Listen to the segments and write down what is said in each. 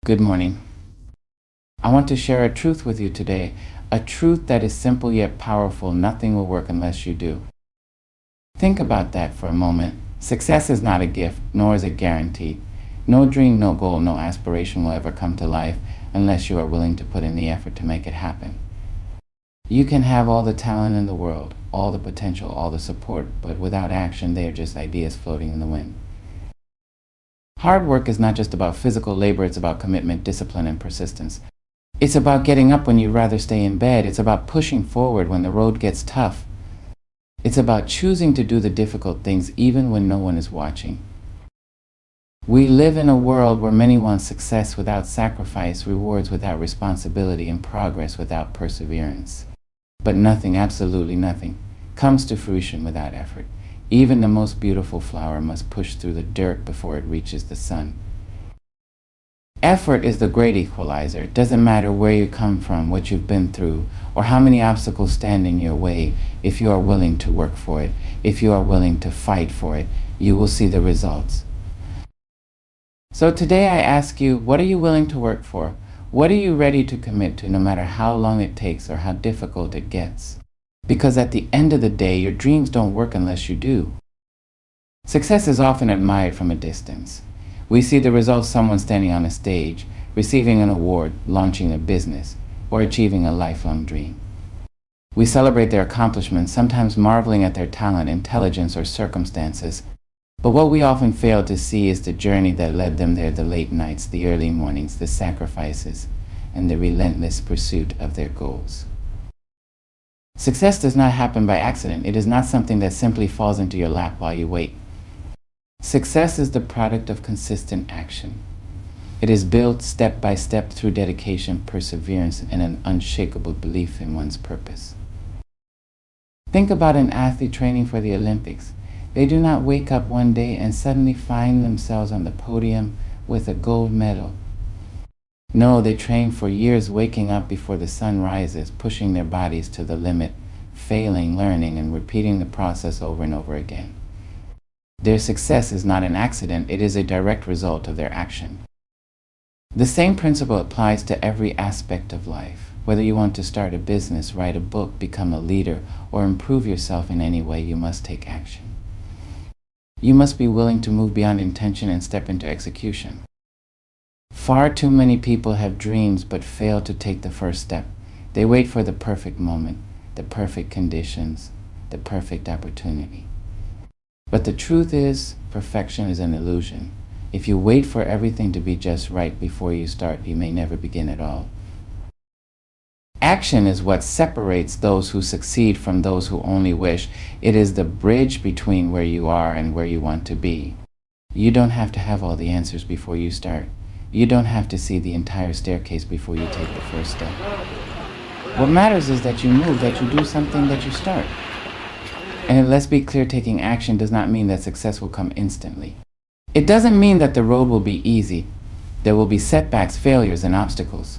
Good morning. I want to share a truth with you today, a truth that is simple yet powerful. Nothing will work unless you do. Think about that for a moment. Success is not a gift, nor is it guaranteed. No dream, no goal, no aspiration will ever come to life unless you are willing to put in the effort to make it happen. You can have all the talent in the world, all the potential, all the support, but without action, they are just ideas floating in the wind. Hard work is not just about physical labor, it's about commitment, discipline, and persistence. It's about getting up when you'd rather stay in bed. It's about pushing forward when the road gets tough. It's about choosing to do the difficult things even when no one is watching. We live in a world where many want success without sacrifice, rewards without responsibility, and progress without perseverance. But nothing, absolutely nothing, comes to fruition without effort. Even the most beautiful flower must push through the dirt before it reaches the sun. Effort is the great equalizer. It doesn't matter where you come from, what you've been through, or how many obstacles stand in your way. If you are willing to work for it, if you are willing to fight for it, you will see the results. So today I ask you, what are you willing to work for? What are you ready to commit to, no matter how long it takes or how difficult it gets? Because at the end of the day, your dreams don't work unless you do. Success is often admired from a distance. We see the results: someone standing on a stage, receiving an award, launching a business, or achieving a lifelong dream. We celebrate their accomplishments, sometimes marveling at their talent, intelligence, or circumstances. But what we often fail to see is the journey that led them there, the late nights, the early mornings, the sacrifices, and the relentless pursuit of their goals. Success does not happen by accident. It is not something that simply falls into your lap while you wait. Success is the product of consistent action. It is built step by step through dedication, perseverance, and an unshakable belief in one's purpose. Think about an athlete training for the Olympics. They do not wake up one day and suddenly find themselves on the podium with a gold medal. No, they train for years, waking up before the sun rises, pushing their bodies to the limit, failing, learning, and repeating the process over and over again. Their success is not an accident, it is a direct result of their action. The same principle applies to every aspect of life. Whether you want to start a business, write a book, become a leader, or improve yourself in any way, you must take action. You must be willing to move beyond intention and step into execution. Far too many people have dreams but fail to take the first step. They wait for the perfect moment, the perfect conditions, the perfect opportunity. But the truth is, perfection is an illusion. If you wait for everything to be just right before you start, you may never begin at all. Action is what separates those who succeed from those who only wish. It is the bridge between where you are and where you want to be. You don't have to have all the answers before you start. You don't have to see the entire staircase before you take the first step. What matters is that you move, that you do something, that you start. And let's be clear, taking action does not mean that success will come instantly. It doesn't mean that the road will be easy. There will be setbacks, failures, and obstacles.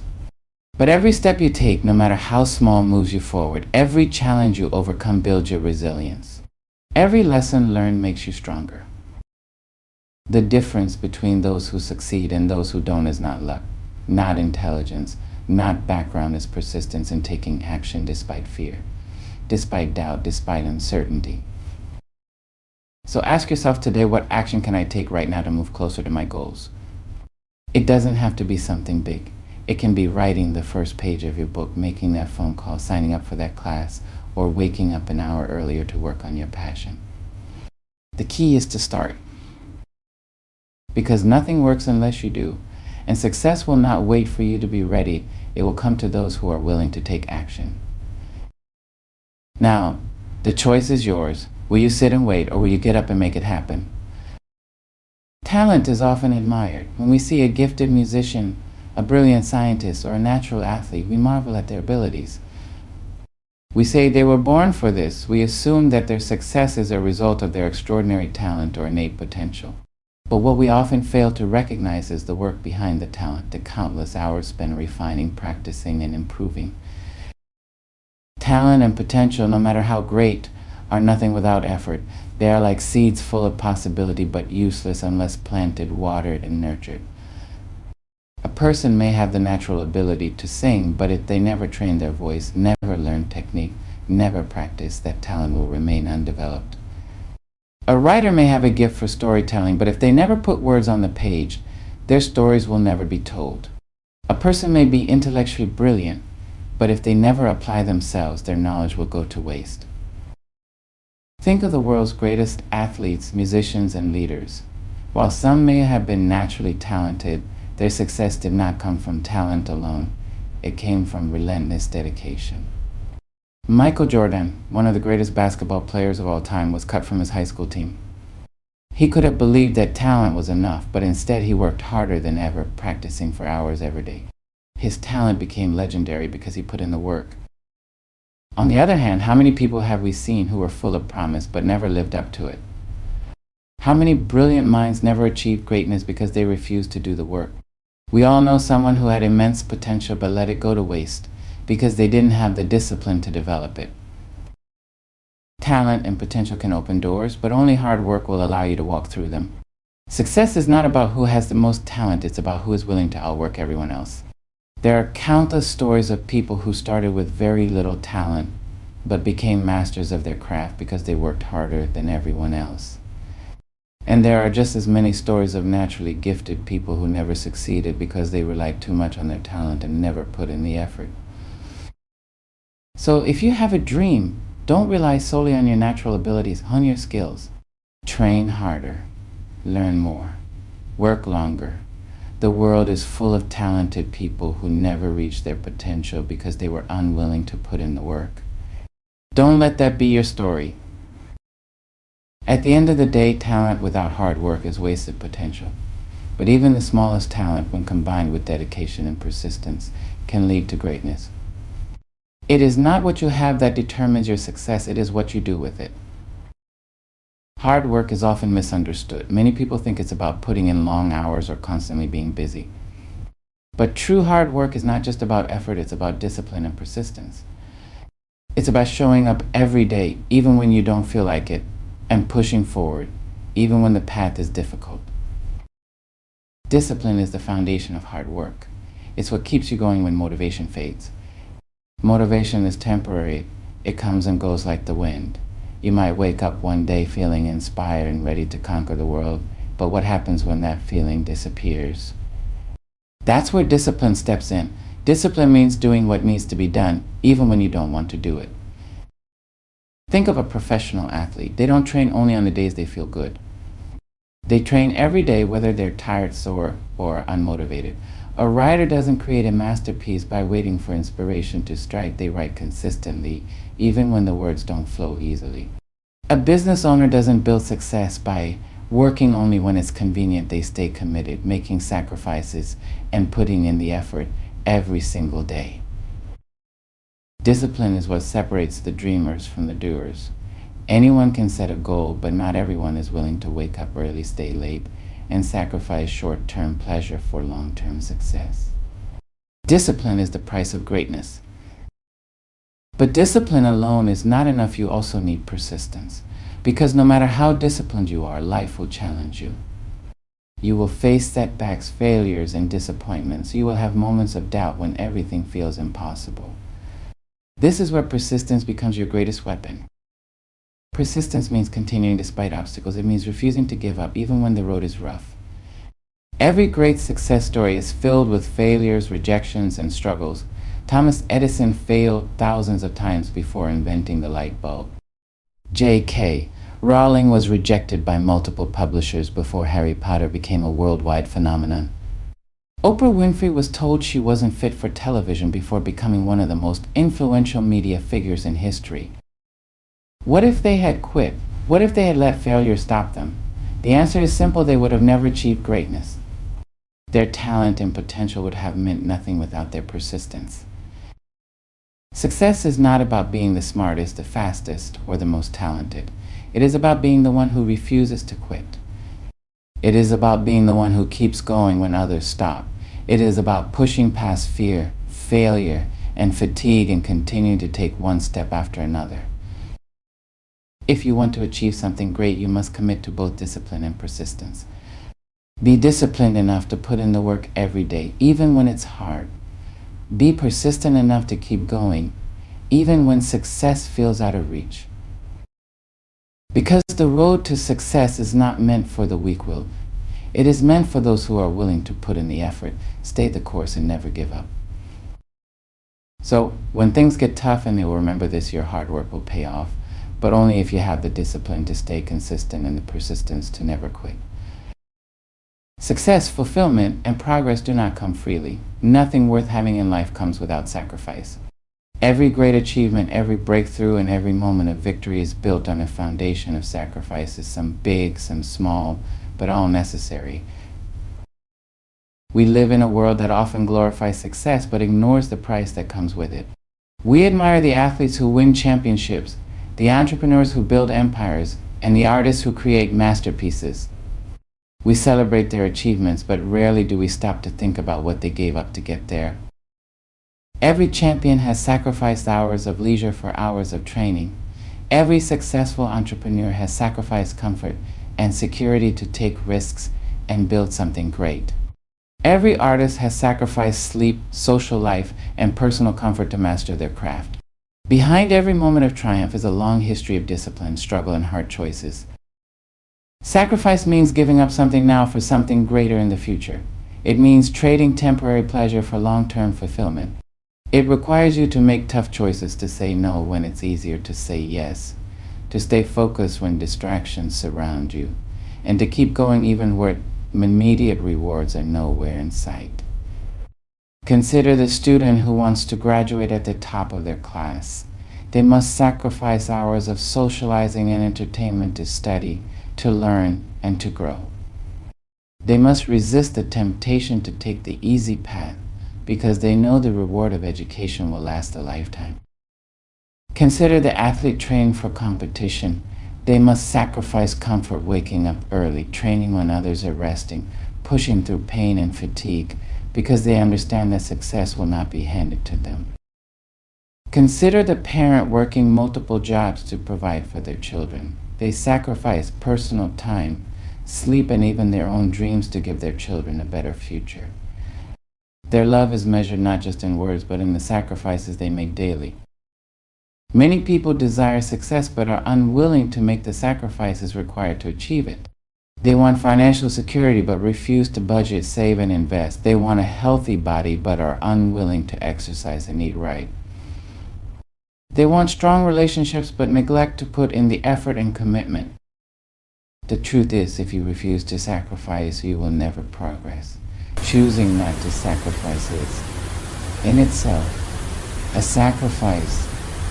But every step you take, no matter how small, moves you forward. Every challenge you overcome builds your resilience. Every lesson learned makes you stronger. The difference between those who succeed and those who don't is not luck, not intelligence, not background, is persistence in taking action despite fear, despite doubt, despite uncertainty. So ask yourself today, what action can I take right now to move closer to my goals? It doesn't have to be something big. It can be writing the first page of your book, making that phone call, signing up for that class, or waking up an hour earlier to work on your passion. The key is to start. Because nothing works unless you do. And success will not wait for you to be ready. It will come to those who are willing to take action. Now, the choice is yours. Will you sit and wait, or will you get up and make it happen? Talent is often admired. When we see a gifted musician, a brilliant scientist, or a natural athlete, we marvel at their abilities. We say they were born for this. We assume that their success is a result of their extraordinary talent or innate potential. But what we often fail to recognize is the work behind the talent, the countless hours spent refining, practicing, and improving. Talent and potential, no matter how great, are nothing without effort. They are like seeds full of possibility but useless unless planted, watered, and nurtured. A person may have the natural ability to sing, but if they never train their voice, never learn technique, never practice, that talent will remain undeveloped. A writer may have a gift for storytelling, but if they never put words on the page, their stories will never be told. A person may be intellectually brilliant, but if they never apply themselves, their knowledge will go to waste. Think of the world's greatest athletes, musicians, and leaders. While some may have been naturally talented, their success did not come from talent alone. It came from relentless dedication. Michael Jordan, one of the greatest basketball players of all time, was cut from his high school team. He could have believed that talent was enough, but instead he worked harder than ever, practicing for hours every day. His talent became legendary because he put in the work. On the other hand, how many people have we seen who were full of promise but never lived up to it? How many brilliant minds never achieved greatness because they refused to do the work? We all know someone who had immense potential but let it go to waste because they didn't have the discipline to develop it. Talent and potential can open doors, but only hard work will allow you to walk through them. Success is not about who has the most talent, it's about who is willing to outwork everyone else. There are countless stories of people who started with very little talent, but became masters of their craft because they worked harder than everyone else. And there are just as many stories of naturally gifted people who never succeeded because they relied too much on their talent and never put in the effort. So if you have a dream, don't rely solely on your natural abilities, hone your skills. Train harder, learn more, work longer. The world is full of talented people who never reached their potential because they were unwilling to put in the work. Don't let that be your story. At the end of the day, talent without hard work is wasted potential. But even the smallest talent, when combined with dedication and persistence, can lead to greatness. It is not what you have that determines your success, it is what you do with it. Hard work is often misunderstood. Many people think it's about putting in long hours or constantly being busy. But true hard work is not just about effort, it's about discipline and persistence. It's about showing up every day, even when you don't feel like it, and pushing forward, even when the path is difficult. Discipline is the foundation of hard work. It's what keeps you going when motivation fades. Motivation is temporary. It comes and goes like the wind. You might wake up one day feeling inspired and ready to conquer the world, but what happens when that feeling disappears? That's where discipline steps in. Discipline means doing what needs to be done, even when you don't want to do it. Think of a professional athlete. They don't train only on the days they feel good. They train every day, whether they're tired, sore, or unmotivated. A writer doesn't create a masterpiece by waiting for inspiration to strike. They write consistently, even when the words don't flow easily. A business owner doesn't build success by working only when it's convenient. They stay committed, making sacrifices, and putting in the effort every single day. Discipline is what separates the dreamers from the doers. Anyone can set a goal, but not everyone is willing to wake up early, stay late, and sacrifice short-term pleasure for long-term success. Discipline is the price of greatness. But discipline alone is not enough. You also need persistence. Because no matter how disciplined you are, life will challenge you. You will face setbacks, failures, and disappointments. You will have moments of doubt when everything feels impossible. This is where persistence becomes your greatest weapon. Persistence means continuing despite obstacles. It means refusing to give up even when the road is rough. Every great success story is filled with failures, rejections, and struggles. Thomas Edison failed thousands of times before inventing the light bulb. J.K. Rowling was rejected by multiple publishers before Harry Potter became a worldwide phenomenon. Oprah Winfrey was told she wasn't fit for television before becoming one of the most influential media figures in history. What if they had quit? What if they had let failure stop them? The answer is simple: they would have never achieved greatness. Their talent and potential would have meant nothing without their persistence. Success is not about being the smartest, the fastest, or the most talented. It is about being the one who refuses to quit. It is about being the one who keeps going when others stop. It is about pushing past fear, failure, and fatigue and continuing to take one step after another. If you want to achieve something great, you must commit to both discipline and persistence. Be disciplined enough to put in the work every day, even when it's hard. Be persistent enough to keep going, even when success feels out of reach. Because the road to success is not meant for the weak-willed. It is meant for those who are willing to put in the effort, stay the course, and never give up. So when things get tough, and you'll remember this, your hard work will pay off, but only if you have the discipline to stay consistent and the persistence to never quit. Success, fulfillment, and progress do not come freely. Nothing worth having in life comes without sacrifice. Every great achievement, every breakthrough, and every moment of victory is built on a foundation of sacrifices, some big, some small, but all necessary. We live in a world that often glorifies success but ignores the price that comes with it. We admire the athletes who win championships, the entrepreneurs who build empires, and the artists who create masterpieces. We celebrate their achievements, but rarely do we stop to think about what they gave up to get there. Every champion has sacrificed hours of leisure for hours of training. Every successful entrepreneur has sacrificed comfort and security to take risks and build something great. Every artist has sacrificed sleep, social life, and personal comfort to master their craft. Behind every moment of triumph is a long history of discipline, struggle, and hard choices. Sacrifice means giving up something now for something greater in the future. It means trading temporary pleasure for long-term fulfillment. It requires you to make tough choices, to say no when it's easier to say yes, to stay focused when distractions surround you, and to keep going even where immediate rewards are nowhere in sight. Consider the student who wants to graduate at the top of their class. They must sacrifice hours of socializing and entertainment to study, to learn, and to grow. They must resist the temptation to take the easy path because they know the reward of education will last a lifetime. Consider the athlete training for competition. They must sacrifice comfort, waking up early, training when others are resting, pushing through pain and fatigue because they understand that success will not be handed to them. Consider the parent working multiple jobs to provide for their children. They sacrifice personal time, sleep, and even their own dreams to give their children a better future. Their love is measured not just in words, but in the sacrifices they make daily. Many people desire success but are unwilling to make the sacrifices required to achieve it. They want financial security but refuse to budget, save, and invest. They want a healthy body but are unwilling to exercise and eat right. They want strong relationships but neglect to put in the effort and commitment. The truth is, if you refuse to sacrifice, you will never progress. Choosing not to sacrifice is, in itself, a sacrifice,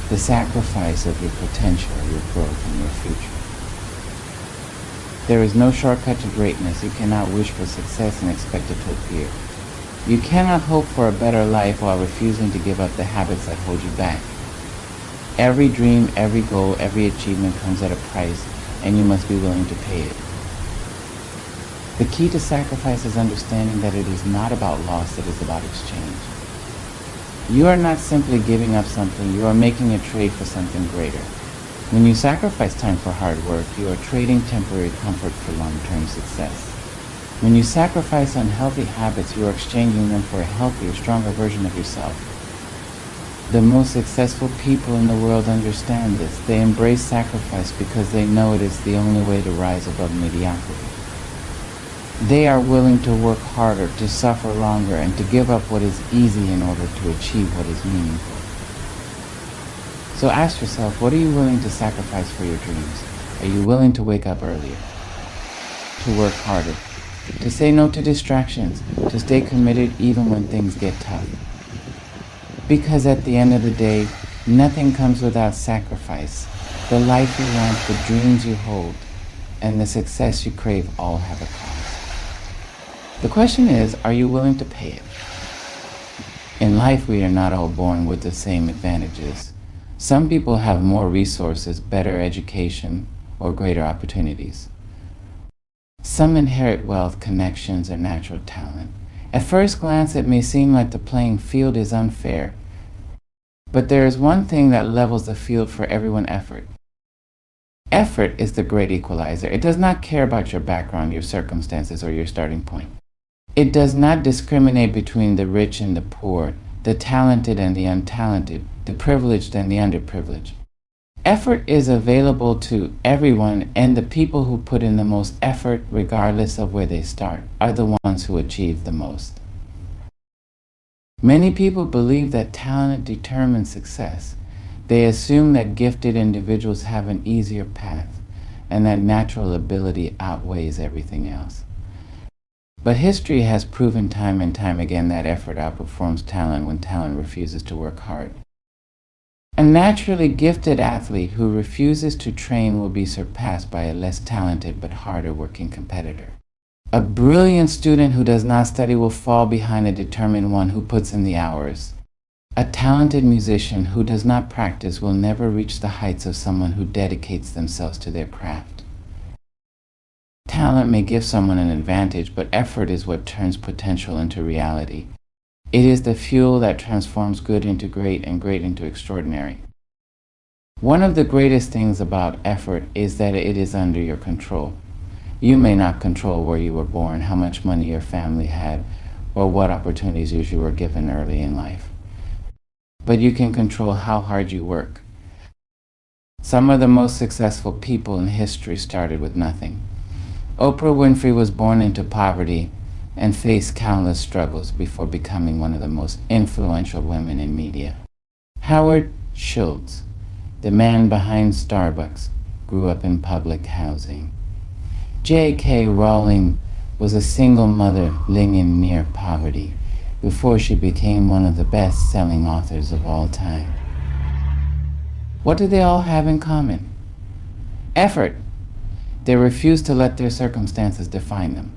the sacrifice of your potential, your growth, and your future. There is no shortcut to greatness. You cannot wish for success and expect it to appear. You cannot hope for a better life while refusing to give up the habits that hold you back. Every dream, every goal, every achievement comes at a price, and you must be willing to pay it. The key to sacrifice is understanding that it is not about loss, it is about exchange. You are not simply giving up something, you are making a trade for something greater. When you sacrifice time for hard work, you are trading temporary comfort for long-term success. When you sacrifice unhealthy habits, you are exchanging them for a healthier, stronger version of yourself. The most successful people in the world understand this. They embrace sacrifice because they know it is the only way to rise above mediocrity. They are willing to work harder, to suffer longer, and to give up what is easy in order to achieve what is meaningful. So ask yourself, what are you willing to sacrifice for your dreams? Are you willing to wake up earlier, to work harder, to say no to distractions, to stay committed even when things get tough? Because at the end of the day, nothing comes without sacrifice. The life you want, the dreams you hold, and the success you crave all have a cost. The question is, are you willing to pay it? In life, we are not all born with the same advantages. Some people have more resources, better education, or greater opportunities. Some inherit wealth, connections, or natural talent. At first glance, it may seem like the playing field is unfair. But there is one thing that levels the field for everyone's effort. Effort is the great equalizer. It does not care about your background, your circumstances, or your starting point. It does not discriminate between the rich and the poor, the talented and the untalented, the privileged and the underprivileged. Effort is available to everyone, and the people who put in the most effort, regardless of where they start, are the ones who achieve the most. Many people believe that talent determines success. They assume that gifted individuals have an easier path and that natural ability outweighs everything else. But history has proven time and time again that effort outperforms talent when talent refuses to work hard. A naturally gifted athlete who refuses to train will be surpassed by a less talented but harder working competitor. A brilliant student who does not study will fall behind a determined one who puts in the hours. A talented musician who does not practice will never reach the heights of someone who dedicates themselves to their craft. Talent may give someone an advantage, but effort is what turns potential into reality. It is the fuel that transforms good into great and great into extraordinary. One of the greatest things about effort is that it is under your control. You may not control where you were born, how much money your family had, or what opportunities you were given early in life. But you can control how hard you work. Some of the most successful people in history started with nothing. Oprah Winfrey was born into poverty and faced countless struggles before becoming one of the most influential women in media. Howard Schultz, the man behind Starbucks, grew up in public housing. J.K. Rowling was a single mother living in near poverty before she became one of the best-selling authors of all time. What do they all have in common? Effort. They refuse to let their circumstances define them.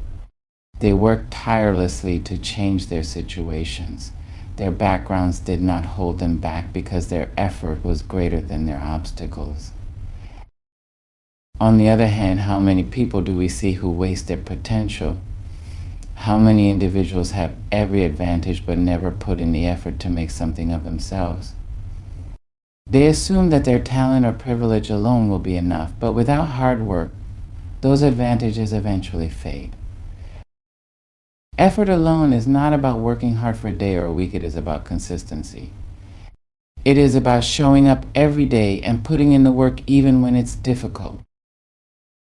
They worked tirelessly to change their situations. Their backgrounds did not hold them back because their effort was greater than their obstacles. On the other hand, how many people do we see who waste their potential? How many individuals have every advantage but never put in the effort to make something of themselves? They assume that their talent or privilege alone will be enough, but without hard work, those advantages eventually fade. Effort alone is not about working hard for a day or a week, it is about consistency. It is about showing up every day and putting in the work even when it's difficult.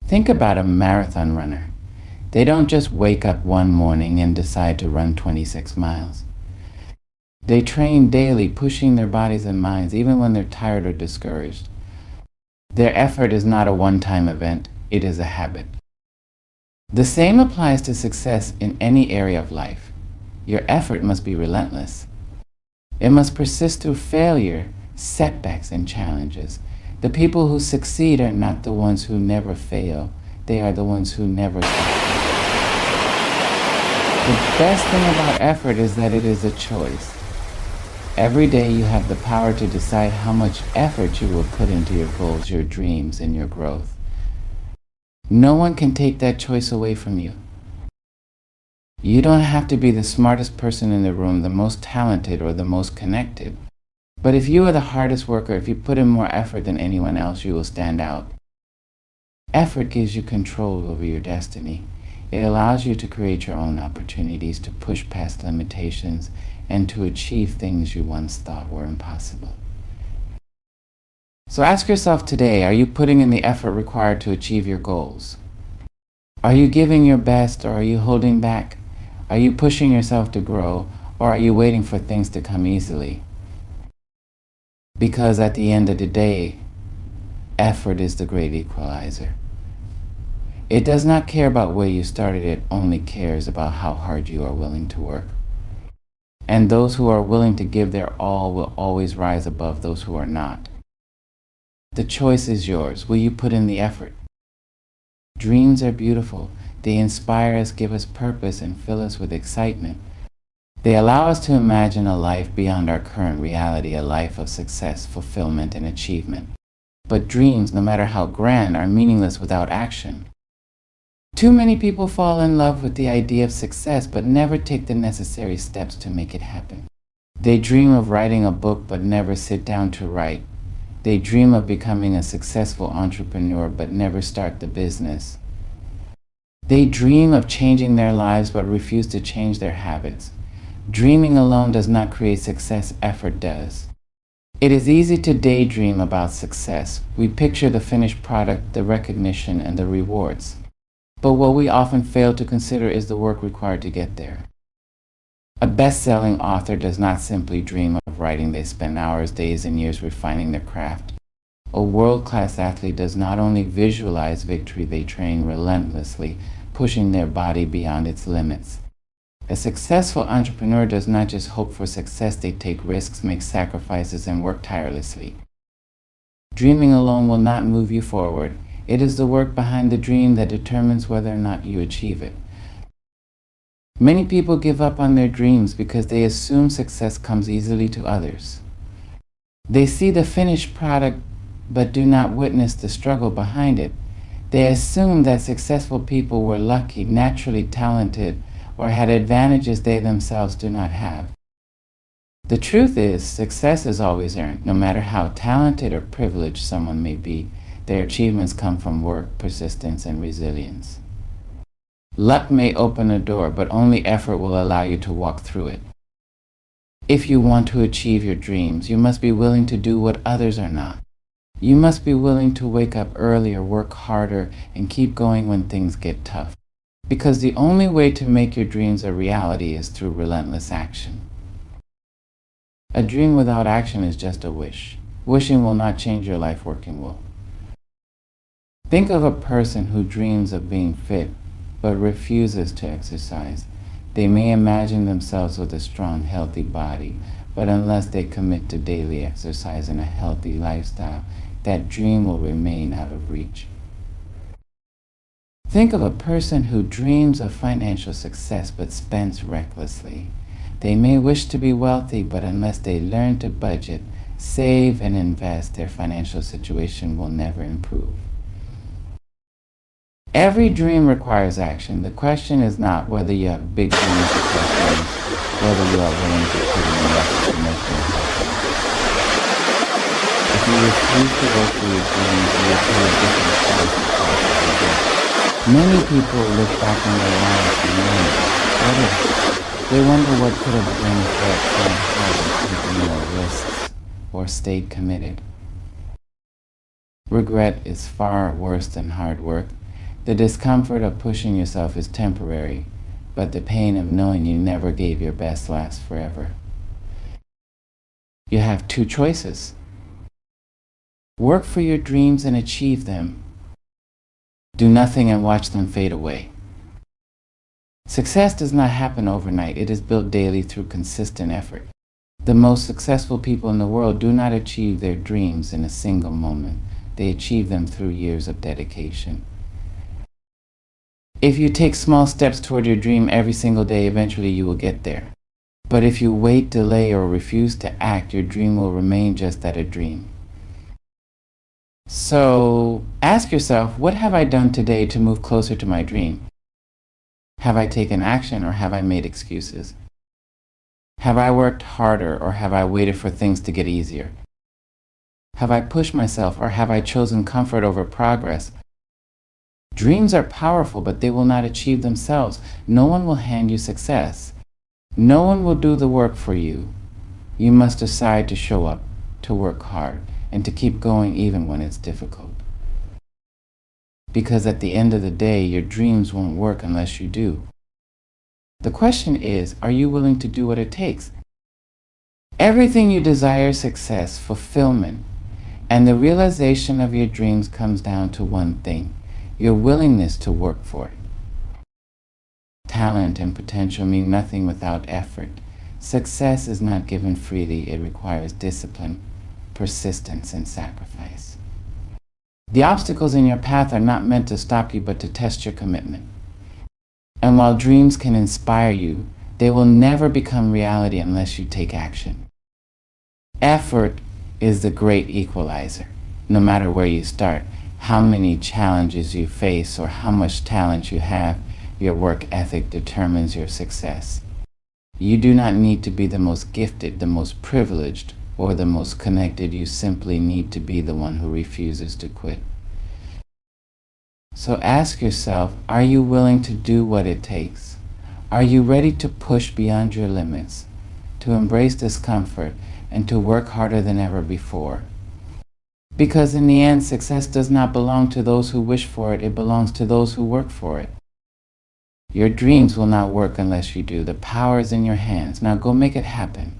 Think about a marathon runner. They don't just wake up one morning and decide to run 26 miles. They train daily, pushing their bodies and minds even when they're tired or discouraged. Their effort is not a one-time event, it is a habit. The same applies to success in any area of life. Your effort must be relentless. It must persist through failure, setbacks, and challenges. The people who succeed are not the ones who never fail. They are the ones who never stop. The best thing about effort is that it is a choice. Every day you have the power to decide how much effort you will put into your goals, your dreams, and your growth. No one can take that choice away from you. You don't have to be the smartest person in the room, the most talented, or the most connected. But if you are the hardest worker, if you put in more effort than anyone else, you will stand out. Effort gives you control over your destiny. It allows you to create your own opportunities, to push past limitations, and to achieve things you once thought were impossible. So ask yourself today, are you putting in the effort required to achieve your goals? Are you giving your best, or are you holding back? Are you pushing yourself to grow, or are you waiting for things to come easily? Because at the end of the day, effort is the great equalizer. It does not care about where you started, it only cares about how hard you are willing to work. And those who are willing to give their all will always rise above those who are not. The choice is yours. Will you put in the effort? Dreams are beautiful. They inspire us, give us purpose, and fill us with excitement. They allow us to imagine a life beyond our current reality, a life of success, fulfillment, and achievement. But dreams, no matter how grand, are meaningless without action. Too many people fall in love with the idea of success, but never take the necessary steps to make it happen. They dream of writing a book, but never sit down to write. They dream of becoming a successful entrepreneur but never start the business. They dream of changing their lives but refuse to change their habits. Dreaming alone does not create success, effort does. It is easy to daydream about success. We picture the finished product, the recognition, and the rewards. But what we often fail to consider is the work required to get there. A best-selling author does not simply dream of writing. They spend hours, days, and years refining their craft. A world-class athlete does not only visualize victory, they train relentlessly, pushing their body beyond its limits. A successful entrepreneur does not just hope for success, they take risks, make sacrifices, and work tirelessly. Dreaming alone will not move you forward. It is the work behind the dream that determines whether or not you achieve it. Many people give up on their dreams because they assume success comes easily to others. They see the finished product but do not witness the struggle behind it. They assume that successful people were lucky, naturally talented, or had advantages they themselves do not have. The truth is, success is always earned. No matter how talented or privileged someone may be, their achievements come from work, persistence, and resilience. Luck may open a door, but only effort will allow you to walk through it. If you want to achieve your dreams, you must be willing to do what others are not. You must be willing to wake up earlier, work harder, and keep going when things get tough. Because the only way to make your dreams a reality is through relentless action. A dream without action is just a wish. Wishing will not change your life, working will. Think of a person who dreams of being fit, but refuses to exercise. They may imagine themselves with a strong, healthy body, but unless they commit to daily exercise and a healthy lifestyle, that dream will remain out of reach. Think of a person who dreams of financial success but spends recklessly. They may wish to be wealthy, but unless they learn to budget, save, and invest, their financial situation will never improve. Every dream requires action. The question is not whether you have big dreams, the question is whether you are willing to put in the effort to make them happen. If you refuse to work for your dreams, you will pay a different price for what you get. Many people look back on their lives and wonder, what if? They wonder what could have been if they had tried harder, taken more risks, or stayed committed. Regret is far worse than hard work. The discomfort of pushing yourself is temporary, but the pain of knowing you never gave your best lasts forever. You have two choices. Work for your dreams and achieve them. Do nothing and watch them fade away. Success does not happen overnight. It is built daily through consistent effort. The most successful people in the world do not achieve their dreams in a single moment. They achieve them through years of dedication. If you take small steps toward your dream every single day, eventually you will get there. But if you wait, delay, or refuse to act, your dream will remain just that, a dream. So ask yourself, what have I done today to move closer to my dream? Have I taken action, or have I made excuses? Have I worked harder, or have I waited for things to get easier? Have I pushed myself, or have I chosen comfort over progress? Dreams are powerful, but they will not achieve themselves. No one will hand you success. No one will do the work for you. You must decide to show up, to work hard, and to keep going even when it's difficult. Because at the end of the day, your dreams won't work unless you do. The question is, are you willing to do what it takes? Everything you desire, success, fulfillment, and the realization of your dreams comes down to one thing: your willingness to work for it. Talent and potential mean nothing without effort. Success is not given freely. It requires discipline, persistence, and sacrifice. The obstacles in your path are not meant to stop you, but to test your commitment. And while dreams can inspire you, they will never become reality unless you take action. Effort is the great equalizer. No matter where you start, how many challenges you face, or how much talent you have, your work ethic determines your success. You do not need to be the most gifted, the most privileged, or the most connected. You simply need to be the one who refuses to quit. So ask yourself, are you willing to do what it takes? Are you ready to push beyond your limits, to embrace discomfort, and to work harder than ever before? Because in the end, success does not belong to those who wish for it. It belongs to those who work for it. Your dreams will not work unless you do. The power is in your hands. Now go make it happen.